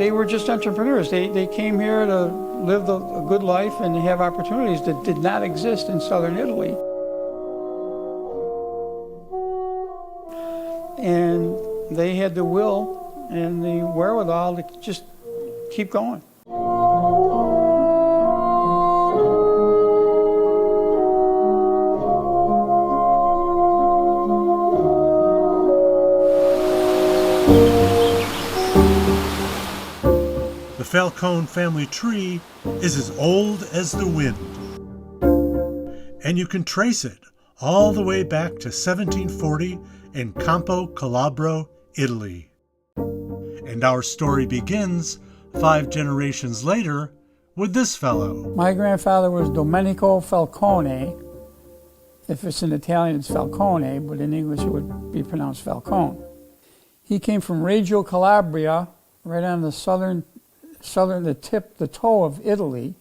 They were just entrepreneurs. They came here to live a good life and have opportunities that did not exist in southern Italy. And they had the will and the wherewithal to just keep going. The Falcone family tree is as old as the wind, and you can trace it all the way back to 1740 in Campo Calabro, Italy. And our story begins 5 generations later with this fellow. My grandfather was Domenico Falcone. If it's in Italian, it's Falcone, but in English it would be pronounced Falcone. He came from Reggio Calabria, right on the the toe of Italy,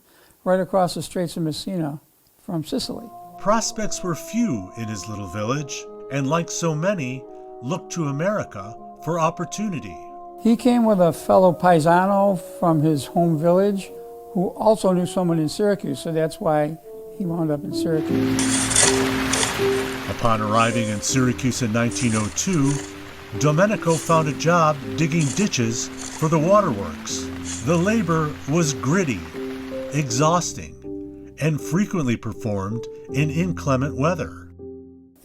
right across the Straits of Messina from Sicily. Prospects were few in his little village, and like so many, looked to America for opportunity. He came with a fellow paisano from his home village who also knew someone in Syracuse, so that's why he wound up in Syracuse. Upon arriving in Syracuse in 1902, Domenico found a job digging ditches for the waterworks. The labor was gritty, exhausting, and frequently performed in inclement weather.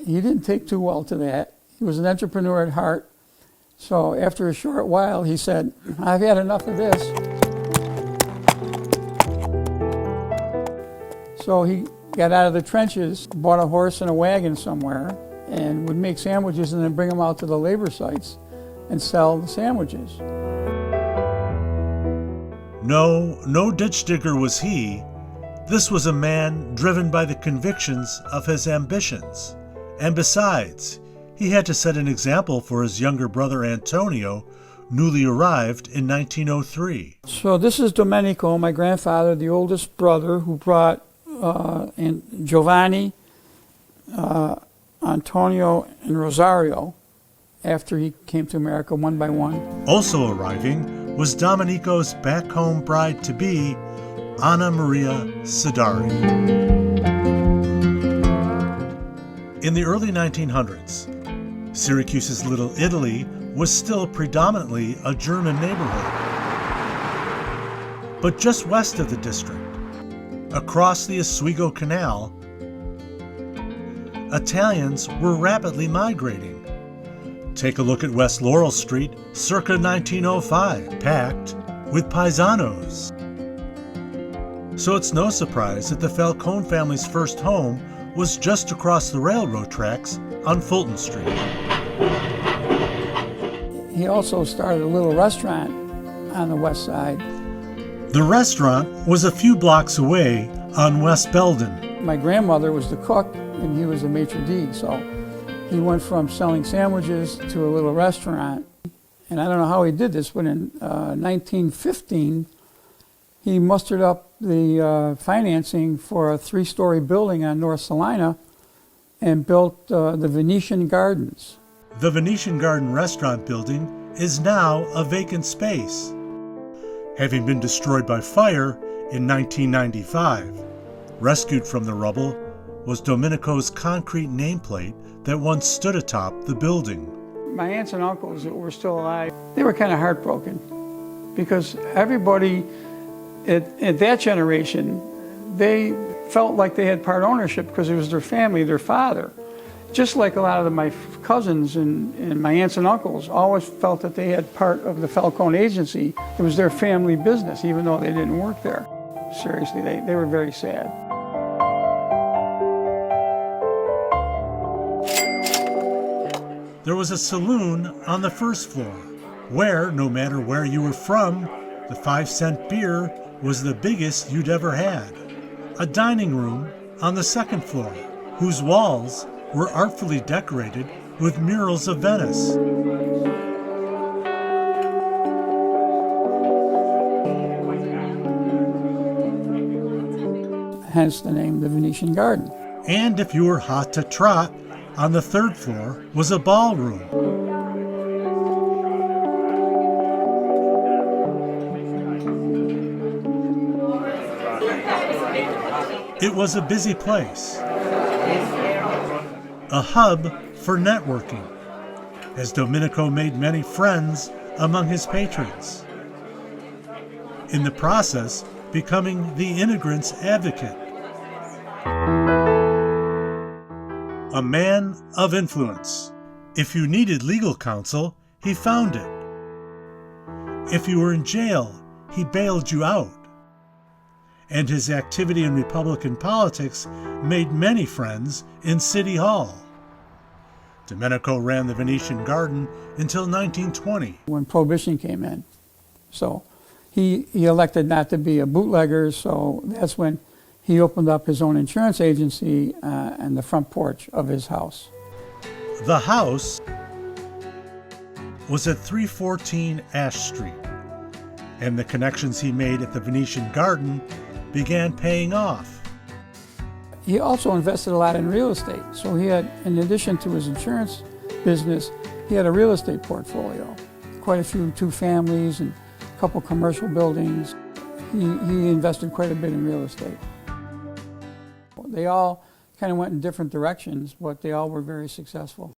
He didn't take too well to that. He was an entrepreneur at heart. So after a short while, he said, "I've had enough of this." So he got out of the trenches, bought a horse and a wagon somewhere, and would make sandwiches and then bring them out to the labor sites and sell the sandwiches. No ditch digger was he. This was a man driven by the convictions of his ambitions. And besides, he had to set an example for his younger brother Antonio, newly arrived in 1903. So this is Domenico, my grandfather, the oldest brother, who brought Giovanni, Antonio, and Rosario after he came to America one by one. Also arriving was Domenico's back-home bride-to-be, Anna Maria Sidari. In the early 1900s, Syracuse's Little Italy was still predominantly a German neighborhood. But just west of the district, across the Oswego Canal, Italians were rapidly migrating. Take a look at West Laurel Street circa 1905, packed with paisanos. So it's no surprise that the Falcone family's first home was just across the railroad tracks on Fulton Street. He also started a little restaurant on the west side. The restaurant was a few blocks away on West Belden. My grandmother was the cook and he was the maitre d', so he went from selling sandwiches to a little restaurant. And I don't know how he did this, but in 1915, he mustered up the financing for a 3-story building on North Salina and built the Venetian Gardens. The Venetian Garden restaurant building is now a vacant space, having been destroyed by fire in 1995. Rescued from the rubble was Domenico's concrete nameplate that once stood atop the building. My aunts and uncles that were still alive, they were kind of heartbroken because everybody at that generation, they felt like they had part ownership because it was their family, their father. Just like a lot of my cousins and my aunts and uncles always felt that they had part of the Falcone agency. It was their family business, even though they didn't work there. Seriously, they were very sad. There was a saloon on the first floor, where, no matter where you were from, the 5-cent beer was the biggest you'd ever had. A dining room on the second floor, whose walls were artfully decorated with murals of Venice. Hence the name, the Venetian Garden. And if you were hot to trot, on the third floor was a ballroom. It was a busy place, a hub for networking, as Domenico made many friends among his patrons, in the process becoming the immigrant's advocate. A man of influence. If you needed legal counsel, he found it. If you were in jail, he bailed you out. And his activity in Republican politics made many friends in City Hall. Domenico ran the Venetian Garden until 1920. When Prohibition came in. So he elected not to be a bootlegger, so that's when he opened up his own insurance agency on the front porch of his house. The house was at 314 Ash Street, and the connections he made at the Venetian Garden began paying off. He also invested a lot in real estate. So he had, in addition to his insurance business, he had a real estate portfolio. Quite a few two-families and a couple commercial buildings. He invested quite a bit in real estate. They all kind of went in different directions, but they all were very successful.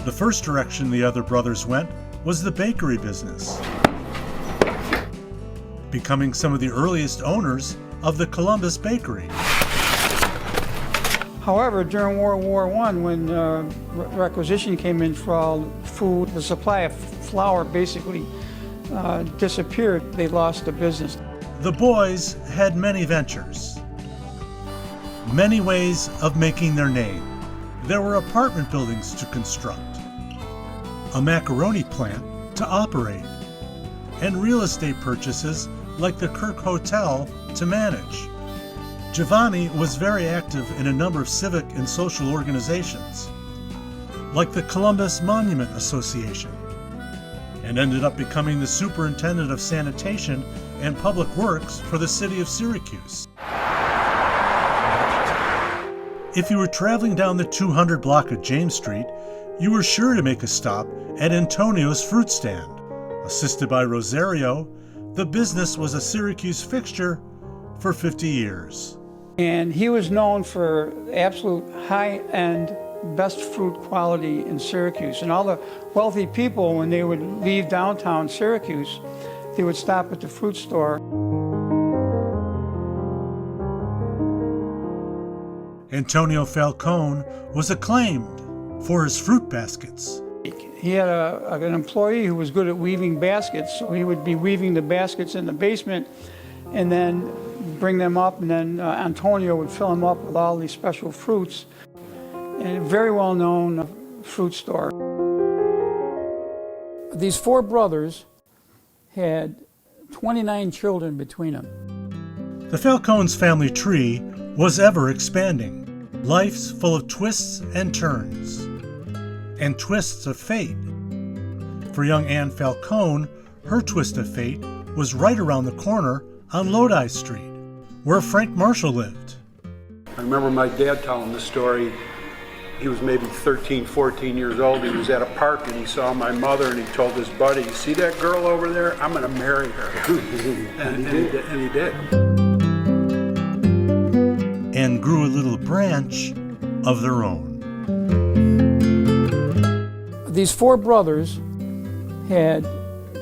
The first direction the other brothers went was the bakery business, becoming some of the earliest owners of the Columbus Bakery. However, during World War I, when requisition came in for all food, the supply of flour basically disappeared. They lost the business. The boys had many ventures, many ways of making their name. There were apartment buildings to construct, a macaroni plant to operate, and real estate purchases like the Kirk Hotel to manage. Giovanni was very active in a number of civic and social organizations, like the Columbus Monument Association, and ended up becoming the superintendent of sanitation and public works for the city of Syracuse. If you were traveling down the 200 block of James Street, you were sure to make a stop at Antonio's fruit stand. Assisted by Rosario, the business was a Syracuse fixture for 50 years. And he was known for absolute high-end, best fruit quality in Syracuse. And all the wealthy people, when they would leave downtown Syracuse, they would stop at the fruit store. Antonio Falcone was acclaimed for his fruit baskets. He had an employee who was good at weaving baskets, so he would be weaving the baskets in the basement and then bring them up, and then Antonio would fill them up with all these special fruits. And a very well-known fruit store. These four brothers had 29 children between them. The Falcone's family tree was ever expanding. Life's full of twists and turns, and twists of fate. For young Anne Falcone, her twist of fate was right around the corner on Lodi Street, where Frank Marshall lived. I remember my dad telling the story. He was maybe 13, 14 years old. He was at a park and he saw my mother and he told his buddy, "See that girl over there? I'm going to marry her." and he did. And grew a little branch of their own. These four brothers had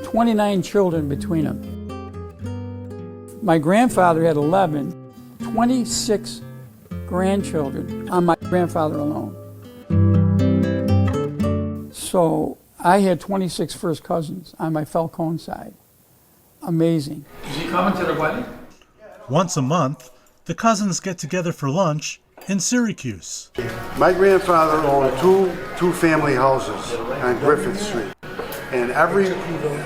29 children between them. My grandfather had 11, 26 grandchildren on my grandfather alone. So I had 26 first cousins on my Falcone side. Amazing. Is he coming to the wedding? Once a month, the cousins get together for lunch in Syracuse. My grandfather owned two family houses on Griffith Street, and every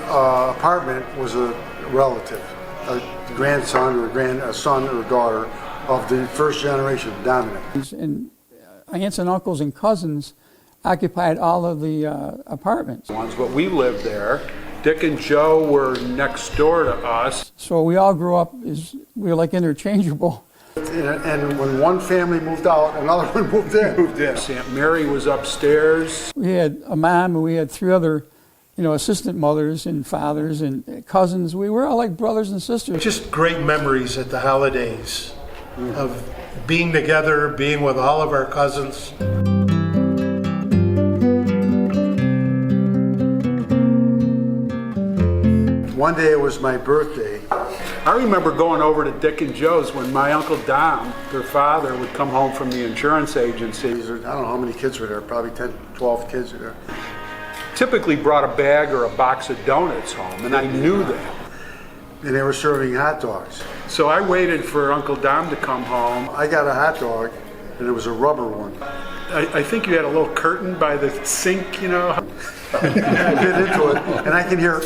apartment was a relative, a grandson or a son or daughter of the first generation, Dominic. And aunts and uncles and cousins occupied all of the apartments. But we lived there. Dick and Joe were next door to us. So we all grew up, we were like interchangeable. And when one family moved out, another one moved in. Aunt Mary was upstairs. We had a mom and we had three other you know, assistant mothers and fathers and cousins. We were all like brothers and sisters. Just great memories at the holidays of being together, being with all of our cousins. One day it was my birthday. I remember going over to Dick and Joe's when my Uncle Dom, their father, would come home from the insurance agency. I don't know how many kids were there, probably 10, 12 kids were there. Typically brought a bag or a box of donuts home, and I knew that. And they were serving hot dogs. So I waited for Uncle Dom to come home. I got a hot dog, and it was a rubber one. I think you had a little curtain by the sink, you know. I bit into it, and I can hear,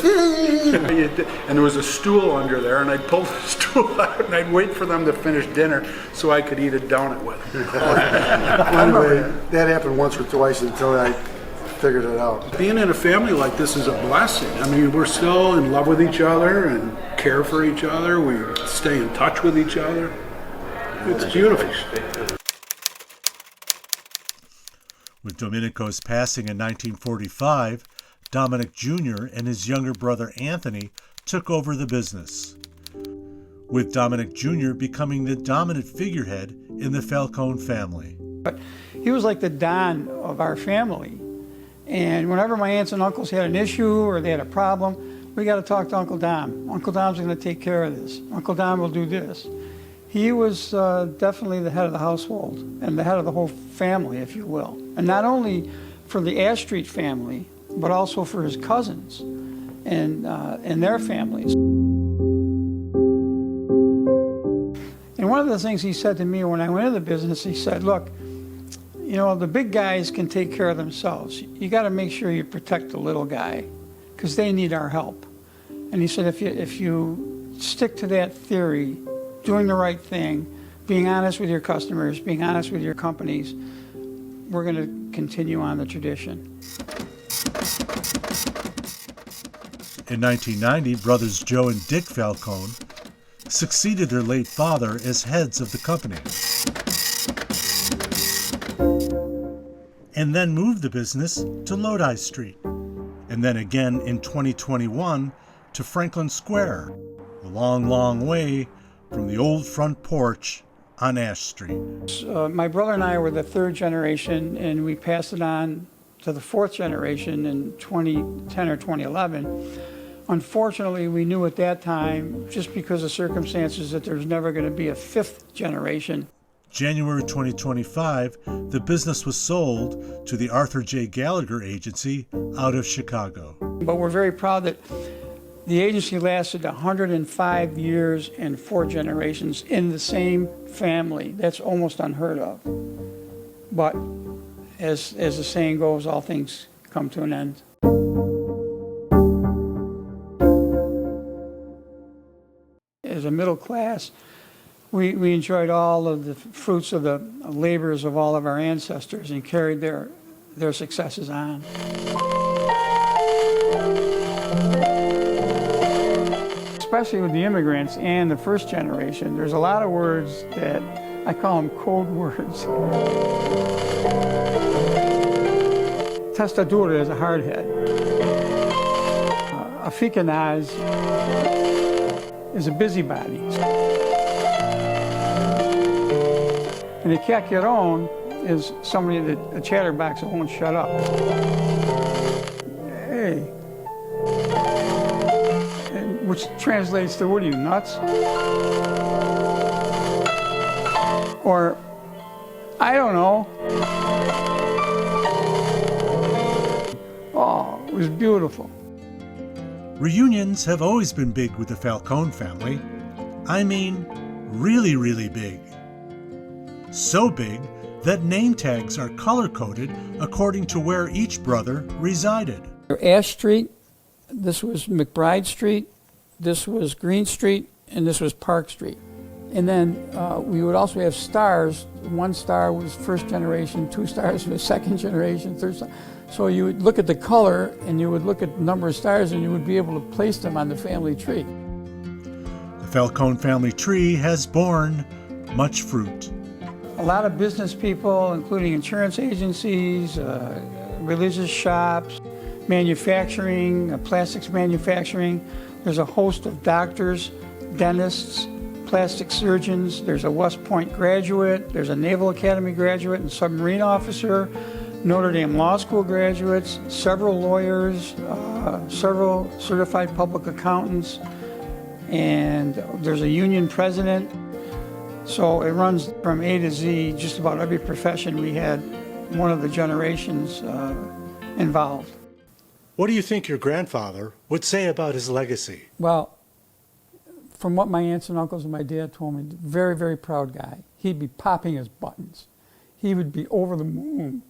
And there was a stool under there, and I'd pull the stool out, and I'd wait for them to finish dinner so I could eat a donut with them. anyway, that happened once or twice until I figured it out. Being in a family like this is a blessing. I mean, we're still in love with each other and care for each other. We stay in touch with each other. It's beautiful. With Domenico's passing in 1945, Dominic Jr. and his younger brother Anthony took over the business, with Dominic Jr. becoming the dominant figurehead in the Falcone family. But he was like the Don of our family. And whenever my aunts and uncles had an issue or they had a problem, we got to talk to Uncle Dom. Uncle Dom's going to take care of this. Uncle Dom will do this. He was definitely the head of the household and the head of the whole family, if you will. And not only for the Ash Street family, but also for his cousins and their families. And one of the things he said to me when I went into the business, he said, look, you know, the big guys can take care of themselves. You got to make sure you protect the little guy because they need our help. And he said, if you stick to that theory, doing the right thing, being honest with your customers, being honest with your companies, we're going to continue on the tradition. In 1990, brothers Joe and Dick Falcone succeeded their late father as heads of the company, and then moved the business to Lodi Street, and then again in 2021 to Franklin Square, a long, long way from the old front porch on Ash Street. My brother and I were the third generation, and we passed it on to the fourth generation in 2010 or 2011. Unfortunately, we knew at that time, just because of circumstances, that there's never going to be a fifth generation. January 2025, the business was sold to the Arthur J. Gallagher Agency out of Chicago. But we're very proud that the agency lasted 105 years and 4 generations in the same family. That's almost unheard of. But as the saying goes, all things come to an end. As a middle class, we enjoyed all of the fruits of the labors of all of our ancestors and carried their successes on. Especially with the immigrants and the first generation, there's a lot of words that I call them code words. Testadura is a hard head. Aficionaz is a busybody. And a caqueron is somebody that, a chatterbox that won't shut up. Hey. Which translates to, what are you, nuts? Or, I don't know. Oh, it was beautiful. Reunions have always been big with the Falcone family. I mean, really, really big. So big that name tags are color-coded according to where each brother resided. Ash Street, this was McBride Street, this was Green Street, and this was Park Street. And then we would also have stars. 1 star was first generation, 2 stars was second generation, third star. So you would look at the color and you would look at the number of stars and you would be able to place them on the family tree. The Falcone family tree has borne much fruit. A lot of business people, including insurance agencies, religious shops, manufacturing, plastics manufacturing. There's a host of doctors, dentists, plastic surgeons. There's a West Point graduate. There's a Naval Academy graduate and submarine officer. Notre Dame Law School graduates, several lawyers, several certified public accountants, and there's a union president. So it runs from A to Z, just about every profession we had one of the generations involved. What do you think your grandfather would say about his legacy? Well, from what my aunts and uncles and my dad told me, very, very proud guy. He'd be popping his buttons. He would be over the moon